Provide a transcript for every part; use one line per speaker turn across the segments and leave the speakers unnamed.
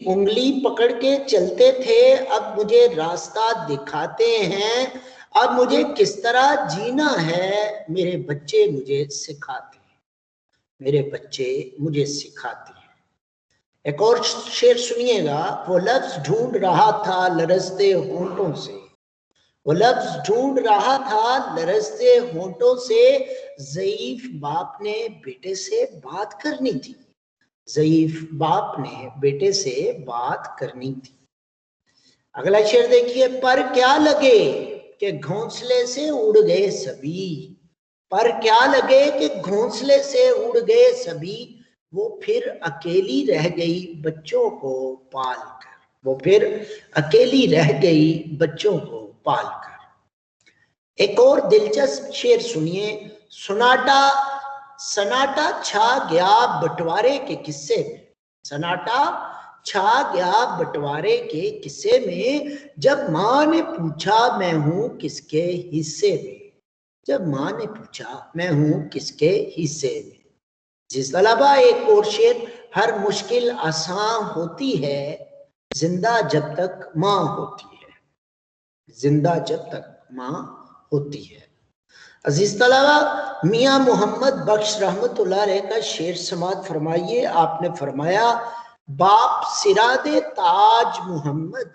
उंगली पकड़ के चलते थे, अब मुझे रास्ता दिखाते हैं। अब मुझे किस तरह जीना है, मेरे बच्चे मुझे सिखाते हैं, मेरे बच्चे मुझे सिखाते हैं। एक और शेर सुनिएगा। वो लफ्ज ढूंढ रहा था लरजते होंठों से, वो लफ्ज ढूंढ रहा था लरजते होंठों से, ज़ईफ बाप ने बेटे से बात करनी थी, ज़ईफ बाप ने बेटे से बात करनी थी। अगला शेर देखिए। पर क्या लगे कि घोंसले से उड़ गए सभी, पर क्या लगे कि घोंसले से उड़ गए सभी, वो फिर अकेली रह गई बच्चों को पाल कर, वो फिर अकेली रह गई बच्चों को पाल कर। एक और दिलचस्प शेर सुनिए। सन्नाटा सन्नाटा छा गया बंटवारे के किस्से में, सन्नाटा छा गया बंटवारे के किस्से में, जब माँ ने पूछा मैं हूं किसके हिस्से में, जब माँ ने पूछा मैं हूं किसके हिस्से में। जिस अलावा एक और शेर। हर मुश्किल आसान होती है जिंदा जब तक माँ होती है, जिंदा जब तक माँ होती है। अजीज तलबा, मियाँ मोहम्मद बख्श रहमतुल्लाह अलैह का शेर समात फरमाइए। आपने फरमाया, बाप सिरादे ताज मोहम्मद,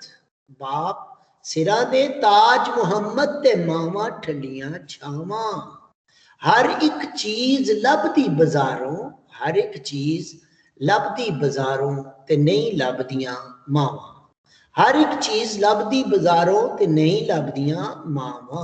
बाप सिरादे ताज मोहम्मद ते मावा ठंडियां छावा, हर एक चीज लभदी बाजारों, हर एक चीज लभदी बाजारों ते नहीं लभदियां मावा, हर एक चीज लभदी बाजारों ते नहीं लभदियां मावा।